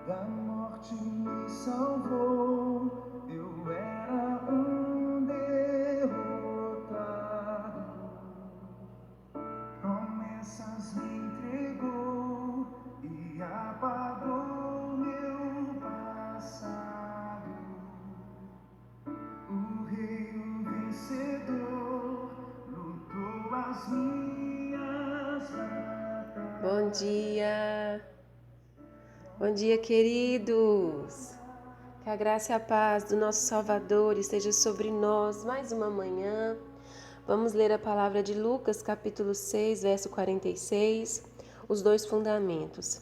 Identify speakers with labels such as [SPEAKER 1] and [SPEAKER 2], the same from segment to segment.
[SPEAKER 1] da morte me salvou, eu era um derrotado. Promessas me entregou e apagou meu passado. O rei, o vencedor, lutou as minhas batalhas.
[SPEAKER 2] Bom dia! Bom dia, queridos! Que a graça e a paz do nosso Salvador esteja sobre nós mais uma manhã. Vamos ler a palavra de Lucas, capítulo 6, verso 46, os dois fundamentos.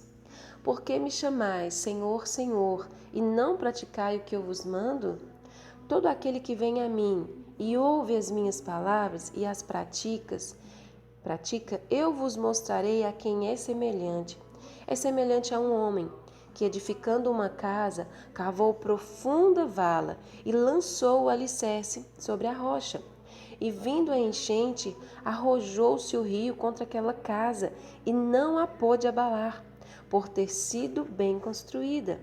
[SPEAKER 2] Por que me chamais, Senhor, Senhor, e não praticai o que eu vos mando? Todo aquele que vem a mim e ouve as minhas palavras e as pratica, eu vos mostrarei a quem é semelhante. É semelhante a um homem que, edificando uma casa, cavou profunda vala e lançou o alicerce sobre a rocha. E vindo a enchente, arrojou-se o rio contra aquela casa e não a pôde abalar, por ter sido bem construída.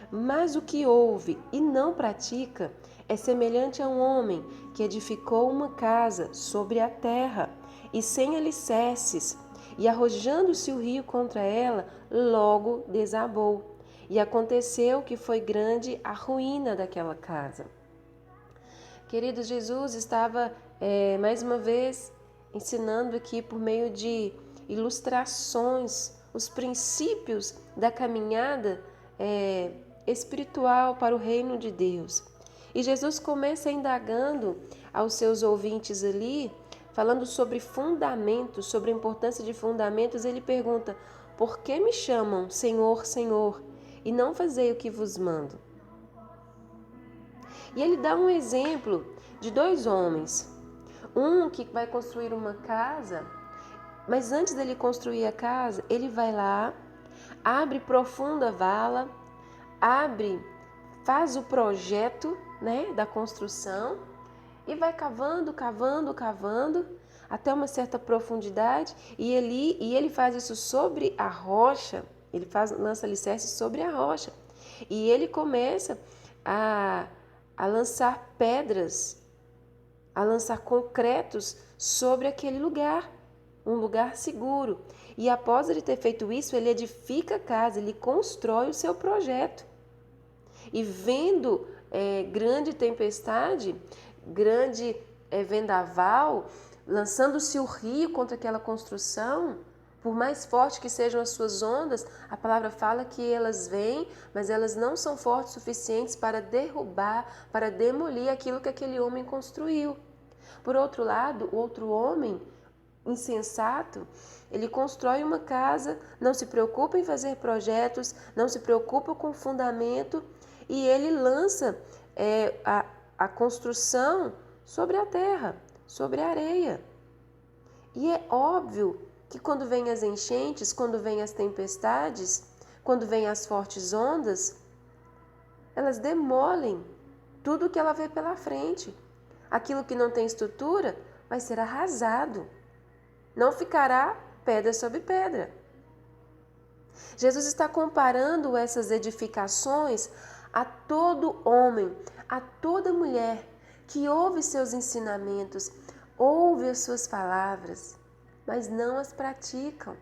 [SPEAKER 2] Mas o que ouve e não pratica é semelhante a um homem que edificou uma casa sobre a terra e sem alicerces, e arrojando-se o rio contra ela, logo desabou. E aconteceu que foi grande a ruína daquela casa. Queridos, Jesus estava mais uma vez ensinando aqui por meio de ilustrações os princípios da caminhada espiritual para o reino de Deus. E Jesus começa indagando aos seus ouvintes ali, falando sobre fundamentos, sobre a importância de fundamentos. Ele pergunta: por que me chamam Senhor, Senhor, e não fazei o que vos mando? E ele dá um exemplo de dois homens. Um que vai construir uma casa, mas antes dele construir a casa, ele vai lá, abre profunda vala, faz o projeto, da construção e vai cavando, cavando, cavando até uma certa profundidade, e ele faz isso sobre a rocha. Ele lança alicerce sobre a rocha. E ele começa a lançar pedras, a lançar concretos sobre aquele lugar, um lugar seguro. E após ele ter feito isso, ele edifica a casa, ele constrói o seu projeto. E vendo grande tempestade, grande vendaval, lançando-se o rio contra aquela construção, por mais forte que sejam as suas ondas, a palavra fala que elas vêm, mas elas não são fortes o suficientes para derrubar, para demolir aquilo que aquele homem construiu. Por outro lado, o outro homem insensato, ele constrói uma casa, não se preocupa em fazer projetos, não se preocupa com fundamento, e ele lança a construção sobre a terra, sobre a areia. E é óbvio que quando vem as enchentes, quando vem as tempestades, quando vem as fortes ondas, elas demolem tudo que ela vê pela frente. Aquilo que não tem estrutura vai ser arrasado. Não ficará pedra sobre pedra. Jesus está comparando essas edificações a todo homem, a toda mulher que ouve seus ensinamentos, ouve as suas palavras, mas não as praticam.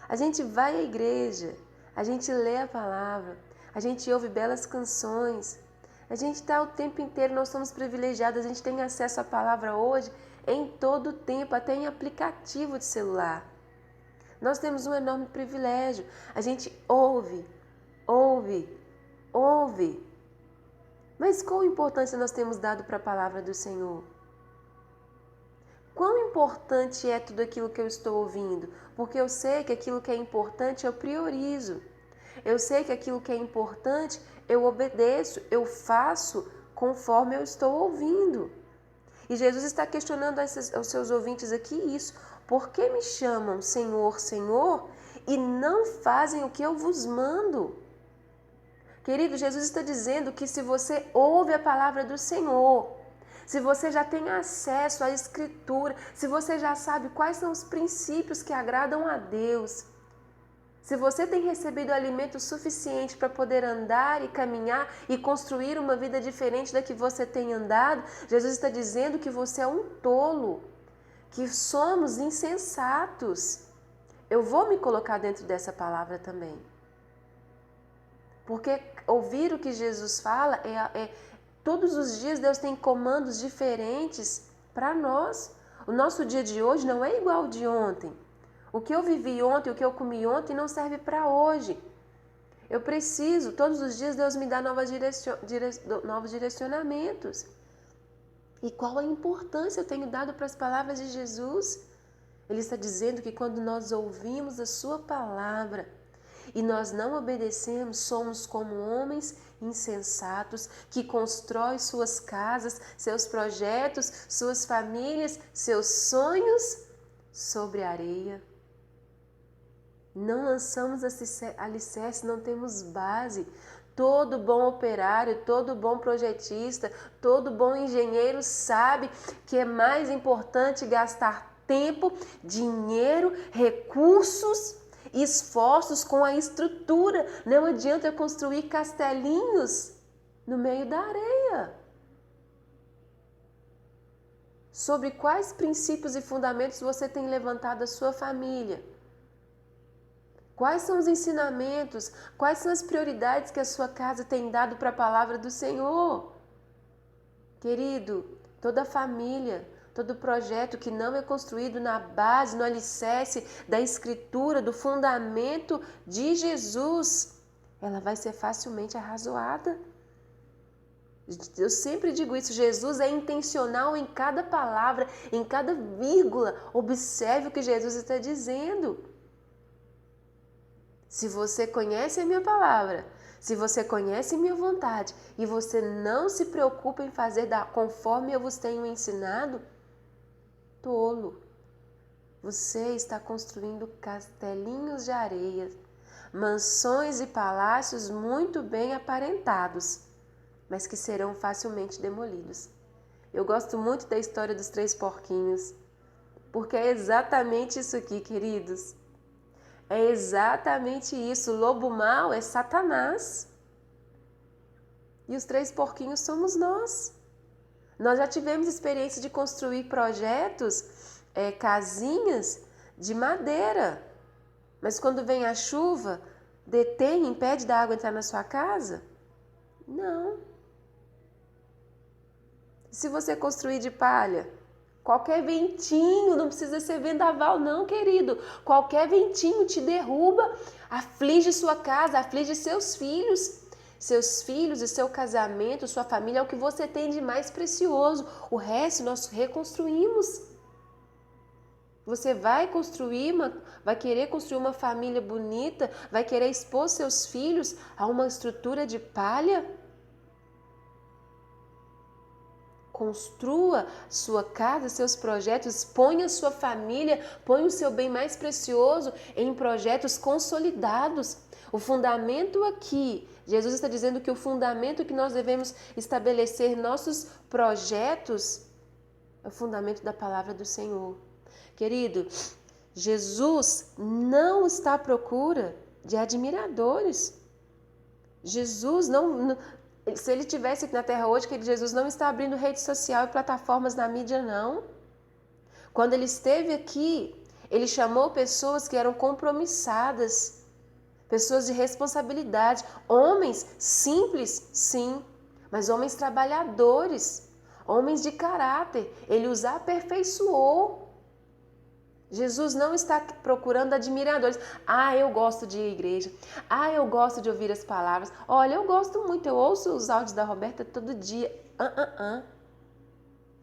[SPEAKER 2] A gente vai à igreja, a gente lê a palavra, a gente ouve belas canções, a gente está o tempo inteiro, nós somos privilegiados, a gente tem acesso à palavra hoje em todo o tempo, até em aplicativo de celular. Nós temos um enorme privilégio, a gente ouve. Mas qual importância nós temos dado para a palavra do Senhor? Quão importante é tudo aquilo que eu estou ouvindo? Porque eu sei que aquilo que é importante eu priorizo. Eu sei que aquilo que é importante eu obedeço, eu faço conforme eu estou ouvindo. E Jesus está questionando aos seus ouvintes aqui isso. Por que me chamam Senhor, Senhor e não fazem o que eu vos mando? Querido, Jesus está dizendo que se você ouve a palavra do Senhor, se você já tem acesso à Escritura, se você já sabe quais são os princípios que agradam a Deus, Se você tem recebido alimento suficiente para poder andar e caminhar e construir uma vida diferente da que você tem andado, Jesus está dizendo que você é um tolo, que somos insensatos. Eu vou me colocar dentro dessa palavra também. Porque ouvir o que Jesus fala todos os dias Deus tem comandos diferentes para nós. O nosso dia de hoje não é igual ao de ontem. O que eu vivi ontem, o que eu comi ontem não serve para hoje. Eu preciso, todos os dias Deus me dá novos direcionamentos. E qual a importância eu tenho dado para as palavras de Jesus? Ele está dizendo que quando nós ouvimos a sua palavra e nós não obedecemos, somos como homens insensatos que constroem suas casas, seus projetos, suas famílias, seus sonhos sobre a areia. Não lançamos alicerce, não temos base. Todo bom operário, todo bom projetista, todo bom engenheiro sabe que é mais importante gastar tempo, dinheiro, recursos, esforços com a estrutura. Não adianta eu construir castelinhos no meio da areia. Sobre quais princípios e fundamentos você tem levantado a sua família? Quais são os ensinamentos? Quais são as prioridades que a sua casa tem dado para a palavra do Senhor? Querido, toda família, todo projeto que não é construído na base, no alicerce da Escritura, do fundamento de Jesus, ela vai ser facilmente arrazoada. Eu sempre digo isso, Jesus é intencional em cada palavra, em cada vírgula. Observe o que Jesus está dizendo. Se você conhece a minha palavra, se você conhece minha vontade e você não se preocupa em fazer conforme eu vos tenho ensinado, tolo, você está construindo castelinhos de areia, mansões e palácios muito bem aparentados, mas que serão facilmente demolidos. Eu gosto muito da história dos 3 porquinhos, porque é exatamente isso aqui, queridos. É exatamente isso. O lobo mau é Satanás. E os 3 porquinhos somos nós. Nós já tivemos experiência de construir projetos, casinhas de madeira. Mas quando vem a chuva, detém, impede da água entrar na sua casa? Não. Se você construir de palha, qualquer ventinho, não precisa ser vendaval não, querido. Qualquer ventinho te derruba, aflige sua casa, aflige seus filhos. Seus filhos e seu casamento, sua família é o que você tem de mais precioso. O resto nós reconstruímos. Você vai querer construir uma família bonita, vai querer expor seus filhos a uma estrutura de palha? Construa sua casa, seus projetos, ponha sua família, ponha o seu bem mais precioso em projetos consolidados. O fundamento aqui, Jesus está dizendo que o fundamento que nós devemos estabelecer nossos projetos é o fundamento da palavra do Senhor. Querido, Jesus não está à procura de admiradores. Jesus não se ele estivesse aqui na Terra hoje, que Jesus não está abrindo rede social e plataformas na mídia, não. Quando ele esteve aqui, ele chamou pessoas que eram compromissadas, pessoas de responsabilidade, homens simples, sim, mas homens trabalhadores, homens de caráter. Ele os aperfeiçoou. Jesus não está procurando admiradores. Eu gosto de ir à igreja. Eu gosto de ouvir as palavras. Olha, eu gosto muito, eu ouço os áudios da Roberta todo dia.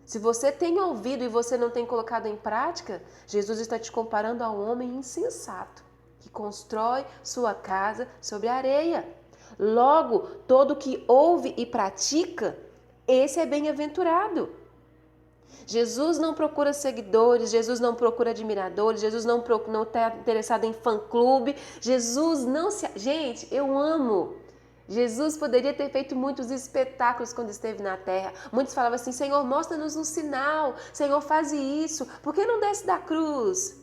[SPEAKER 2] Se você tem ouvido e você não tem colocado em prática, Jesus está te comparando a um homem insensato, que constrói sua casa sobre a areia. Logo, todo que ouve e pratica, esse é bem-aventurado. Jesus não procura seguidores, Jesus não procura admiradores, Jesus não está interessado em fã-clube, Jesus não se... Gente, eu amo. Jesus poderia ter feito muitos espetáculos quando esteve na terra. Muitos falavam assim, Senhor, mostra-nos um sinal, Senhor, faz isso, por que não desce da cruz?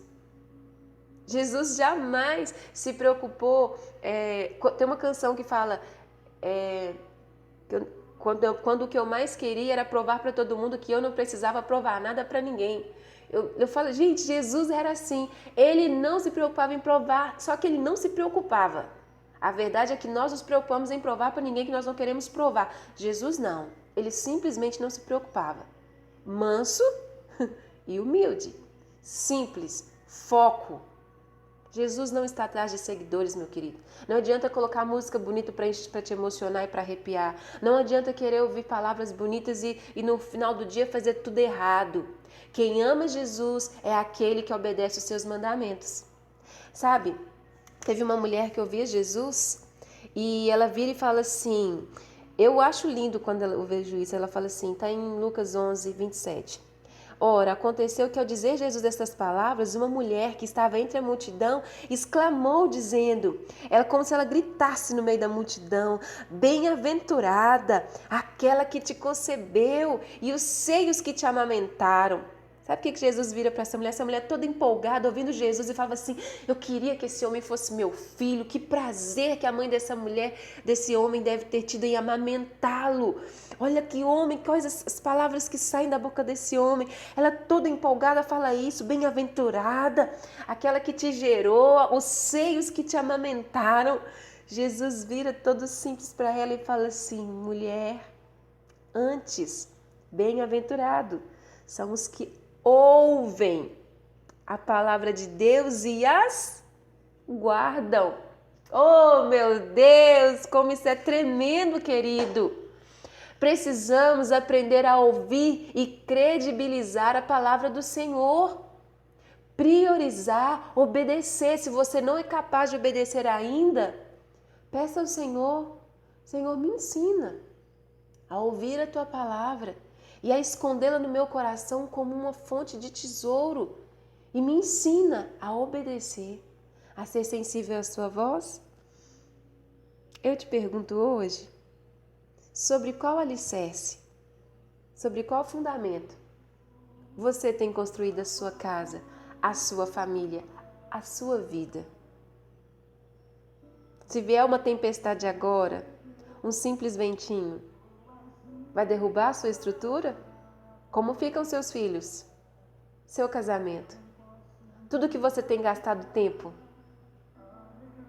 [SPEAKER 2] Jesus jamais se preocupou. Tem uma canção que fala quando o que eu mais queria era provar para todo mundo que eu não precisava provar nada para ninguém. Eu falo, gente, Jesus era assim. Ele não se preocupava em provar, só que ele não se preocupava. A verdade é que nós nos preocupamos em provar para ninguém que nós não queremos provar. Jesus não. Ele simplesmente não se preocupava. Manso e humilde. Simples. Foco. Jesus não está atrás de seguidores, meu querido. Não adianta colocar música bonita para te emocionar e para arrepiar. Não adianta querer ouvir palavras bonitas e no final do dia fazer tudo errado. Quem ama Jesus é aquele que obedece os seus mandamentos. Sabe, teve uma mulher que ouvia Jesus e ela vira e fala assim, eu acho lindo quando eu vejo isso, ela fala assim, está em Lucas 11, 27. Ora, aconteceu que ao dizer Jesus estas palavras, uma mulher que estava entre a multidão exclamou dizendo, ela como se ela gritasse no meio da multidão, bem-aventurada, aquela que te concebeu e os seios que te amamentaram. Sabe o que Jesus vira para essa mulher? Essa mulher toda empolgada, ouvindo Jesus e falava assim, eu queria que esse homem fosse meu filho, que prazer que a mãe dessa mulher, desse homem deve ter tido em amamentá-lo. Olha que homem, quais as palavras que saem da boca desse homem. Ela toda empolgada fala isso, bem-aventurada, aquela que te gerou, os seios que te amamentaram. Jesus vira todo simples para ela e fala assim, mulher, antes, bem-aventurado, são os que ouvem a palavra de Deus e as guardam. Oh, meu Deus, como isso é tremendo, querido. Precisamos aprender a ouvir e credibilizar a palavra do Senhor. Priorizar, obedecer. Se você não é capaz de obedecer ainda, peça ao Senhor, Senhor, me ensina a ouvir a tua palavra e a escondê-la no meu coração como uma fonte de tesouro. E me ensina a obedecer, a ser sensível à sua voz. Eu te pergunto hoje, sobre qual alicerce, sobre qual fundamento você tem construído a sua casa, a sua família, a sua vida? Se vier uma tempestade agora, um simples ventinho, vai derrubar a sua estrutura? Como ficam seus filhos? Seu casamento? Tudo que você tem gastado tempo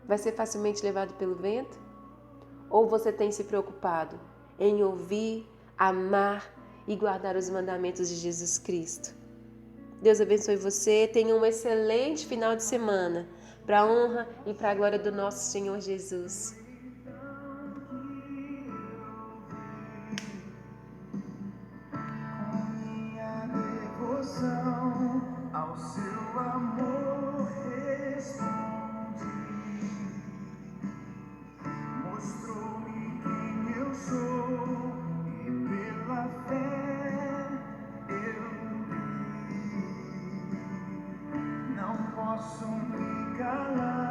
[SPEAKER 2] vai ser facilmente levado pelo vento? Ou você tem se preocupado em ouvir, amar e guardar os mandamentos de Jesus Cristo? Deus abençoe você. Tenha um excelente final de semana, para a honra e para a glória do nosso Senhor Jesus.
[SPEAKER 1] Ao seu amor respondi, mostrou-me quem eu sou e pela fé eu vi. Não posso me calar.